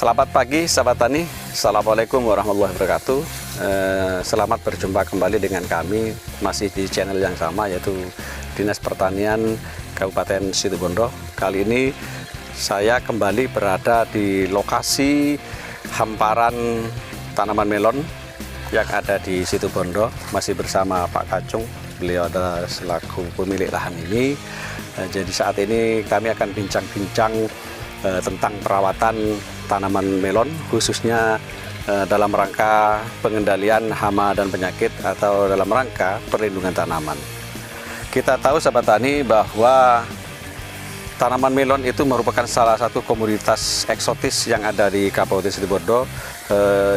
Selamat pagi sahabat tani, Assalamualaikum warahmatullahi wabarakatuh. Selamat berjumpa kembali dengan kami masih di channel yang sama, yaitu Dinas Pertanian Kabupaten Situbondo. Kali ini saya kembali berada di lokasi hamparan tanaman melon yang ada di Situbondo, masih bersama Pak Kacung. Beliau adalah selaku pemilik lahan ini. Jadi saat ini kami akan bincang-bincang tentang perawatan tanaman melon, khususnya dalam rangka pengendalian hama dan penyakit atau dalam rangka perlindungan tanaman. Kita tahu sahabat tani bahwa tanaman melon itu merupakan salah satu komoditas eksotis yang ada di Kabupaten Situbondo,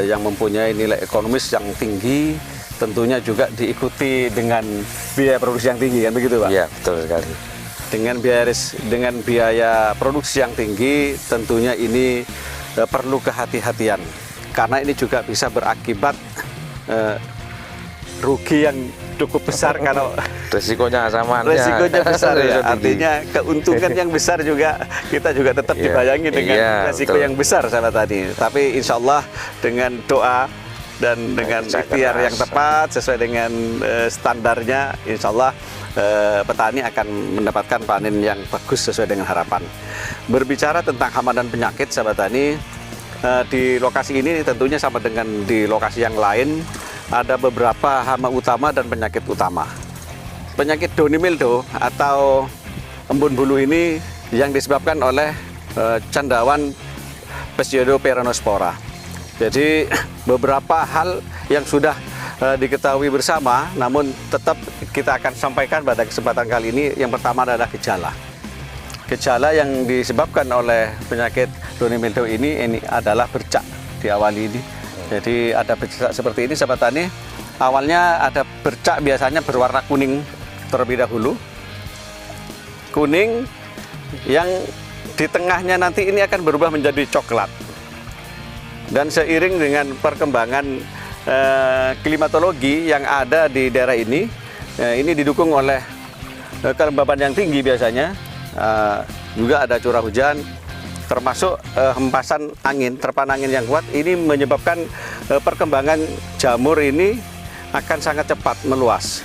yang mempunyai nilai ekonomis yang tinggi, tentunya juga diikuti dengan biaya produksi yang tinggi, kan begitu Pak? Iya, betul sekali. Dengan biaya produksi yang tinggi, tentunya ini perlu kehati-hatian, karena ini juga bisa berakibat rugi yang cukup besar kalau resikonya besar ya. Artinya keuntungan yang besar juga kita juga tetap dibayangi dengan resiko yang besar sahabat tadi. Tapi insya Allah dengan doa dan dengan ikhtiar yang tepat sesuai dengan standarnya, insya Allah petani akan mendapatkan panen yang bagus sesuai dengan harapan. Berbicara tentang hama dan penyakit sahabat tani, di lokasi ini tentunya sama dengan di lokasi yang lain, ada beberapa hama utama dan penyakit utama. Penyakit downy mildew atau embun bulu ini yang disebabkan oleh cendawan Pseudoperonospora. Jadi beberapa hal yang sudah diketahui bersama, namun tetap kita akan sampaikan pada kesempatan kali ini. Yang pertama adalah gejala. Gejala yang disebabkan oleh penyakit downy mildew ini adalah bercak diawali ini. Jadi ada bercak seperti ini sahabat tani. Awalnya ada bercak biasanya berwarna kuning terlebih dahulu. Kuning yang di tengahnya nanti ini akan berubah menjadi coklat. Dan seiring dengan perkembangan klimatologi yang ada di daerah ini didukung oleh kelembaban yang tinggi biasanya, juga ada curah hujan, termasuk hempasan angin, terpaan angin yang kuat. Ini menyebabkan perkembangan jamur ini akan sangat cepat meluas.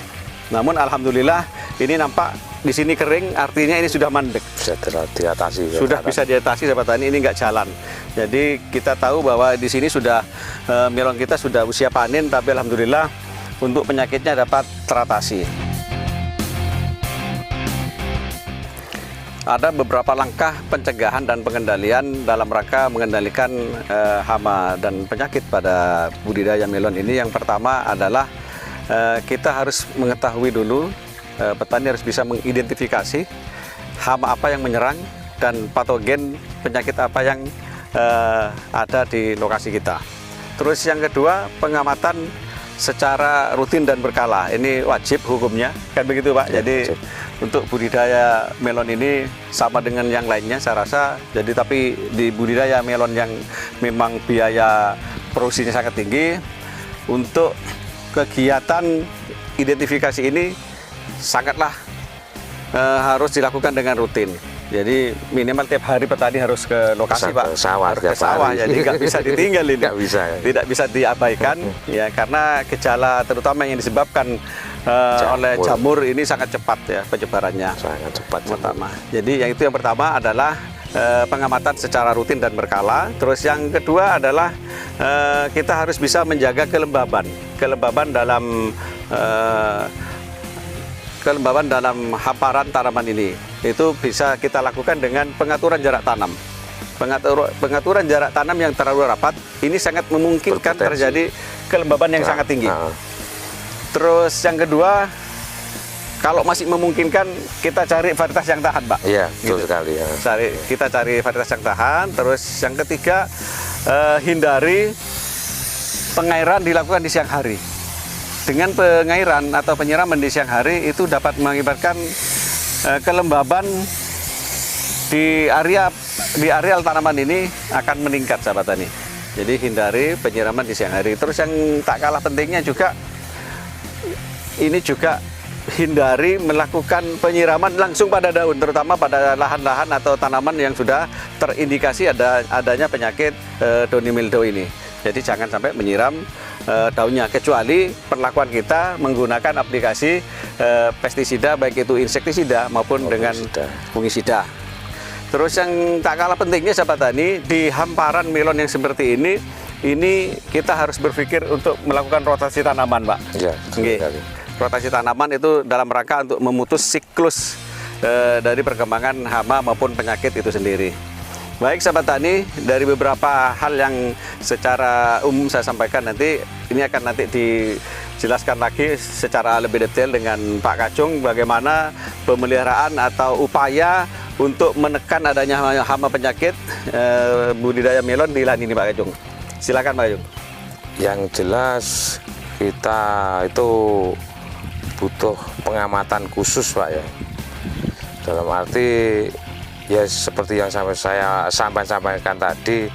Namun alhamdulillah ini nampak di sini kering, artinya ini sudah mandek. Bisa diatasi. Sudah bisa diatasi sahabat tani, ini nggak jalan. Jadi kita tahu bahwa di sini sudah melon kita sudah usia panen, tapi alhamdulillah untuk penyakitnya dapat teratasi. Ada beberapa langkah pencegahan dan pengendalian dalam rangka mengendalikan hama dan penyakit pada budidaya melon ini. Yang pertama adalah kita harus mengetahui dulu, petani harus bisa mengidentifikasi hama apa yang menyerang dan patogen penyakit apa yang ada di lokasi kita. Terus yang kedua, pengamatan secara rutin dan berkala. Ini wajib hukumnya, kan begitu Pak? Ya, jadi wajib. Untuk budidaya melon ini sama dengan yang lainnya saya rasa. Jadi tapi di budidaya melon yang memang biaya produksinya sangat tinggi, untuk kegiatan identifikasi ini sangatlah harus dilakukan dengan rutin. Jadi minimal tiap hari petani harus ke lokasi Pak, harus ke sawah, jadi nggak bisa ditinggal ini. Nggak bisa, ya. Tidak bisa diabaikan ya, karena gejala terutama yang disebabkan oleh jamur ini sangat cepat ya penyebarannya. Sangat cepat. Pertama. Jadi yang pertama adalah pengamatan secara rutin dan berkala. Terus yang kedua adalah kita harus bisa menjaga kelembaban dalam hamparan tanaman ini. Itu bisa kita lakukan dengan pengaturan jarak tanam. Pengaturan jarak tanam yang terlalu rapat ini sangat memungkinkan terjadi kelembaban yang sangat tinggi. Terus yang kedua, kalau masih memungkinkan, kita cari varietas yang tahan, Pak. Iya, betul sekali. Ya. Kita cari varietas yang tahan. Terus yang ketiga, hindari pengairan dilakukan di siang hari. Dengan pengairan atau penyiraman di siang hari itu dapat mengakibatkan kelembaban di areal tanaman ini akan meningkat sahabat tani. Jadi hindari penyiraman di siang hari. Terus yang tak kalah pentingnya juga, ini juga hindari melakukan penyiraman langsung pada daun, terutama pada lahan-lahan atau tanaman yang sudah terindikasi adanya penyakit downy mildew ini. Jadi jangan sampai menyiram daunnya, kecuali perlakuan kita menggunakan aplikasi pestisida, baik itu insektisida maupun dengan fungisida. Terus yang tak kalah pentingnya sahabat tani, di hamparan melon yang seperti ini kita harus berpikir untuk melakukan rotasi tanaman, Pak. Ya, rotasi tanaman itu dalam rangka untuk memutus siklus dari perkembangan hama maupun penyakit itu sendiri. Baik sahabat tani, dari beberapa hal yang secara umum saya sampaikan nanti, ini akan nanti dijelaskan lagi secara lebih detail dengan Pak Kacung bagaimana pemeliharaan atau upaya untuk menekan adanya hama penyakit budidaya melon di lahan ini, Pak Kacung. Silakan Pak Kacung. Yang jelas kita itu butuh pengamatan khusus, Pak, ya. Dalam arti ya seperti yang saya sampaikan tadi,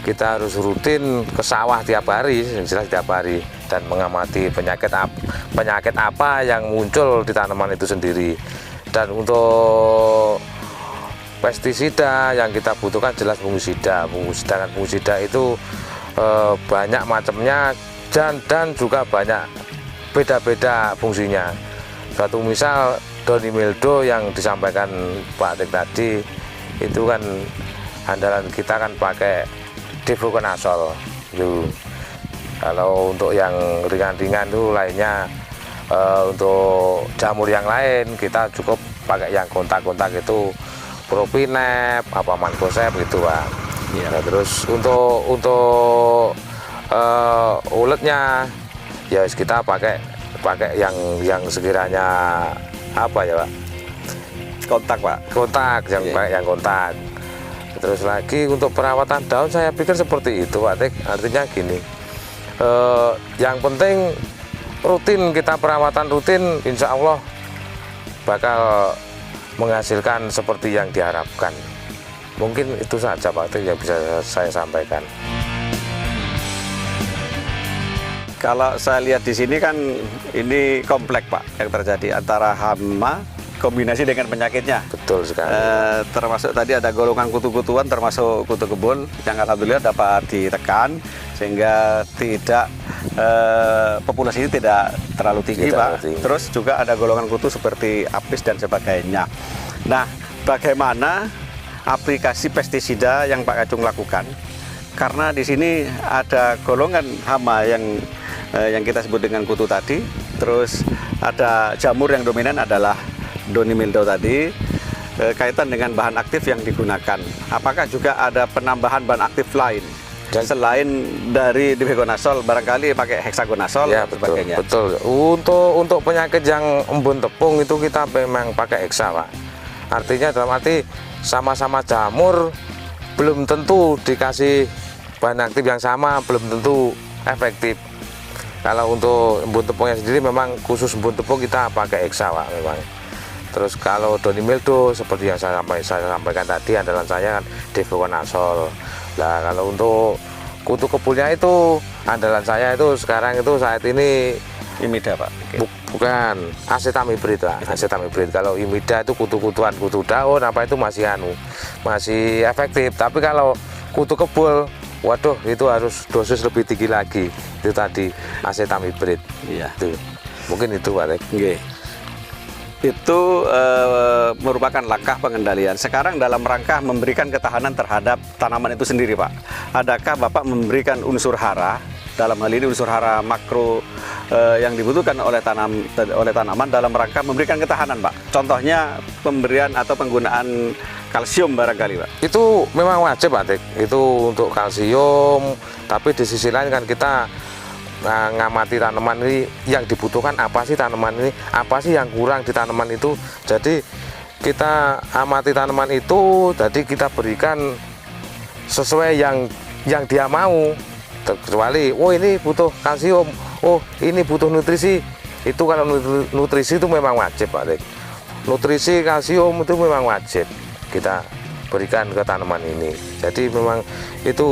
kita harus rutin ke sawah tiap hari, jelas tiap hari, dan mengamati penyakit apa yang muncul di tanaman itu sendiri. Dan untuk pestisida yang kita butuhkan jelas fungisida. Fungisida itu banyak macamnya dan juga banyak beda-beda fungsinya. Suatu misal downy mildew yang disampaikan Pak Atik tadi, itu kan andalan kita kan pakai difluconazole itu. Kalau untuk yang ringan-ringan itu lainnya, untuk jamur yang lain kita cukup pakai yang kontak-kontak itu propinep, apa mancozeb gitu, Pak. Ya. Nah, terus untuk uletnya ya kita pakai yang sekiranya apa ya, Pak? Kontak, Pak. Kontak, yang kontak. Terus lagi untuk perawatan daun saya pikir seperti itu, Pak Tik. Artinya gini, yang penting rutin, kita perawatan rutin, insya Allah bakal menghasilkan seperti yang diharapkan. Mungkin itu saja, Pak Tik, yang bisa saya sampaikan. Kalau saya lihat di sini kan ini kompleks, Pak, yang terjadi antara hama kombinasi dengan penyakitnya. Betul sekali. Termasuk tadi ada golongan kutu-kutuan, termasuk kutu kebul yang alhamdulillah dapat ditekan sehingga tidak populasi ini tidak terlalu tinggi, Pak. Terus juga ada golongan kutu seperti apis dan sebagainya. Nah, bagaimana aplikasi pestisida yang Pak Kacung lakukan? Karena di sini ada golongan hama yang kita sebut dengan kutu tadi, terus ada jamur yang dominan adalah downy mildew tadi, kaitan dengan bahan aktif yang digunakan. Apakah juga ada penambahan bahan aktif lain selain dari difluconazole, barangkali pakai hexaconazole ya, dan sebagainya? Betul. Untuk penyakit yang embun tepung itu kita memang pakai hexa, Pak. Artinya dalam arti sama-sama jamur, belum tentu dikasih bahan aktif yang sama, belum tentu efektif. Kalau untuk embun tepungnya sendiri memang khusus embun tepung kita pakai hexa, Pak, memang. Terus kalau downy mildew seperti yang saya sampaikan tadi, andalan saya kan difluconazole. Nah, kalau untuk kutu kebulnya itu andalan saya itu sekarang itu saat ini Imida, Pak. Bukan acetamiprid, Pak. Acetamiprid. Kalau imida itu kutu-kutuan, kutu daun apa itu masih efektif. Tapi kalau kutu kebul, waduh, itu harus dosis lebih tinggi lagi. Itu tadi acetamiprid. Iya. Itu. Mungkin itu, Pak. Okay. Itu merupakan langkah pengendalian. Sekarang dalam rangka memberikan ketahanan terhadap tanaman itu sendiri, Pak. Adakah Bapak memberikan unsur hara, dalam hal ini unsur hara makro yang dibutuhkan oleh tanaman dalam rangka memberikan ketahanan, Pak? Contohnya pemberian atau penggunaan kalsium barangkali, Pak. Itu memang wajib, Pak Tik. Itu untuk kalsium, tapi di sisi lain kan kita ngamati tanaman ini yang dibutuhkan apa sih, tanaman ini apa sih yang kurang di tanaman itu. Jadi kita amati tanaman itu, jadi kita berikan sesuai yang dia mau. Kecuali oh ini butuh kalsium, oh ini butuh nutrisi. Itu kalau nutrisi itu memang wajib, Pak Rik. Nutrisi kalsium itu memang wajib kita berikan ke tanaman ini. Jadi memang itu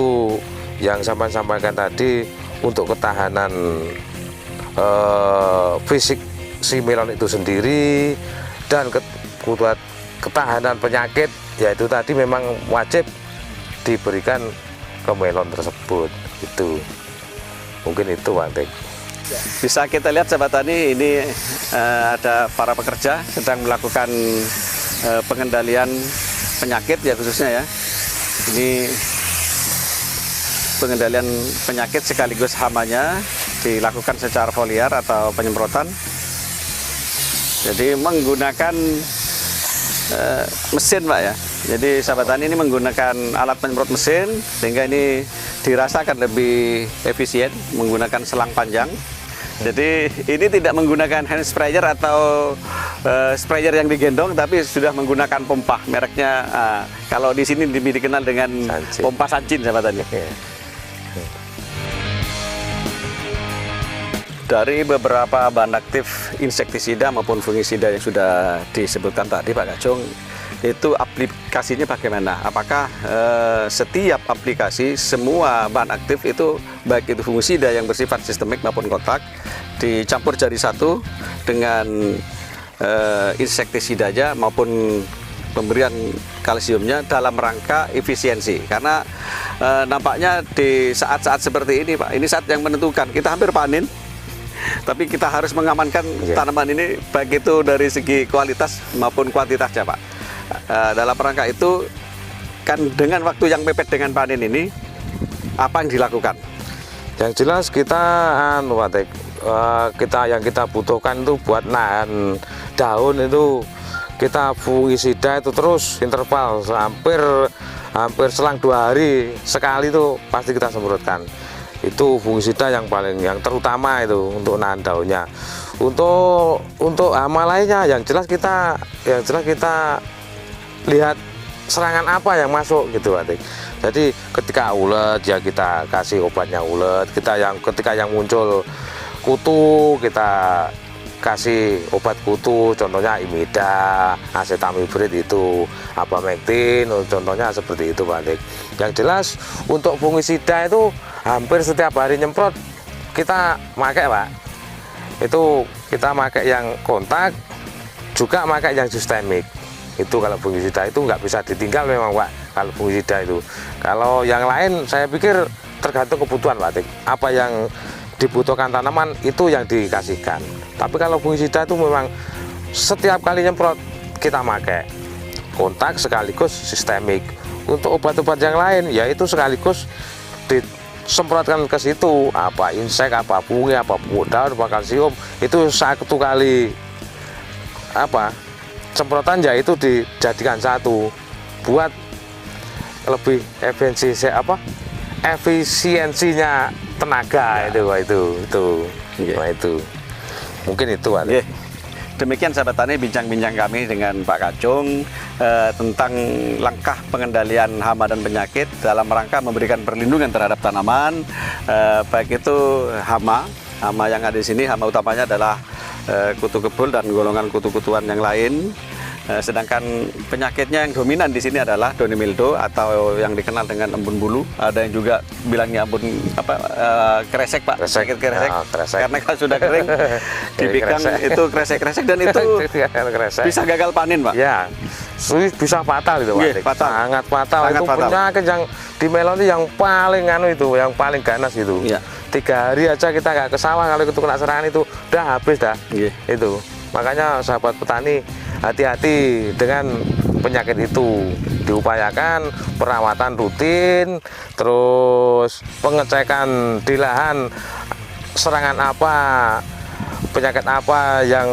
yang saya sampaikan tadi, untuk ketahanan fisik si melon itu sendiri, dan ketahanan penyakit, yaitu tadi memang wajib diberikan ke melon tersebut. Itu mungkin itu Pak Tek. Bisa kita lihat sahabat tani, ini ada para pekerja sedang melakukan pengendalian penyakit ya, khususnya ya. Ini pengendalian penyakit sekaligus hamanya dilakukan secara foliar atau penyemprotan. Jadi menggunakan mesin Pak ya. Jadi sahabat tani ini menggunakan alat penyemprot mesin, sehingga ini dirasakan lebih efisien menggunakan selang panjang. Jadi ini tidak menggunakan hand sprayer atau sprayer yang digendong, tapi sudah menggunakan pompa. Mereknya kalau di sini dikenal dengan Sanchin. Pompa Sanchin sahabat tani. Dari beberapa bahan aktif insektisida maupun fungisida yang sudah disebutkan tadi Pak Kacung, itu aplikasinya bagaimana? Apakah setiap aplikasi, semua bahan aktif itu, baik itu fungisida yang bersifat sistemik maupun kontak, dicampur jadi satu dengan insektisidanya maupun pemberian kalsiumnya dalam rangka efisiensi? Karena nampaknya di saat-saat seperti ini Pak, ini saat yang menentukan, kita hampir panen, tapi kita harus mengamankan tanaman ini baik itu dari segi kualitas maupun kuantitasnya Pak. Dalam rangka itu kan dengan waktu yang mepet dengan panen ini, apa yang dilakukan? Yang jelas kita Pak Tek, yang kita butuhkan itu buat nahan daun itu, kita fungisida itu terus interval hampir selang 2 hari sekali itu pasti kita semprotkan. Itu fungisida yang terutama itu untuk nahan daunnya. Untuk hama lainnya yang jelas kita lihat serangan apa yang masuk gitu Pak. Jadi ketika ulet ya kita kasih obatnya ulet, ketika yang muncul kutu kita kasih obat kutu, contohnya imida, acetamiprid itu, abamectin, contohnya seperti itu Pak. Yang jelas untuk fungisida itu hampir setiap hari nyemprot kita pakai Pak. Itu kita pakai yang kontak, juga pakai yang sistemik. Itu kalau fungisida itu nggak bisa ditinggal memang Pak. Kalau fungisida itu, kalau yang lain saya pikir tergantung kebutuhan Pak. Apa yang dibutuhkan tanaman itu yang dikasihkan. Tapi kalau fungisida itu memang setiap kali nyemprot kita pakai kontak sekaligus sistemik. Untuk obat-obat yang lain yaitu sekaligus disemprotkan ke situ, apa insek, apa fungi, apa daun, apa kalsium, itu satu kali semprotan ya itu dijadikan satu buat lebih efisiensinya tenaga ya. itu mungkin itu Pak. Demikian sahabat tani bincang-bincang kami dengan Pak Kacung tentang langkah pengendalian hama dan penyakit dalam rangka memberikan perlindungan terhadap tanaman, baik itu hama yang ada di sini. Hama utamanya adalah kutu kebul dan golongan kutu-kutuan yang lain. Sedangkan penyakitnya yang dominan di sini adalah Donimildo atau yang dikenal dengan embun bulu. Ada yang juga bilangnya embun kresek Pak, penyakit kresek. Karena kalau sudah kering dipikang itu kresek-kresek, dan itu bisa gagal panen Pak. Ya, bisa fatal itu Pak. Sangat fatal. Itu penyakit yang di melon itu yang paling yang paling ganas itu. 3 hari aja kita nggak ke sawah, kalau itu kena serangan itu udah habis dah. Itu makanya sahabat petani, hati-hati dengan penyakit itu. Diupayakan perawatan rutin, terus pengecekan di lahan serangan apa, penyakit apa yang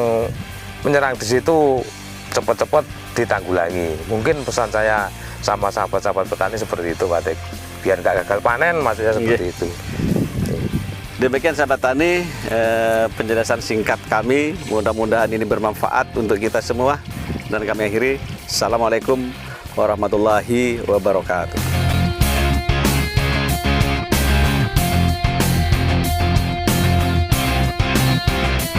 menyerang di situ, cepat-cepat ditanggulangi. Mungkin pesan saya sama sahabat-sahabat petani seperti itu Pak Tek, biar nggak gagal panen, maksudnya seperti itu. Demikian sahabat tani, penjelasan singkat kami, mudah-mudahan ini bermanfaat untuk kita semua, dan kami akhiri. Assalamualaikum warahmatullahi wabarakatuh.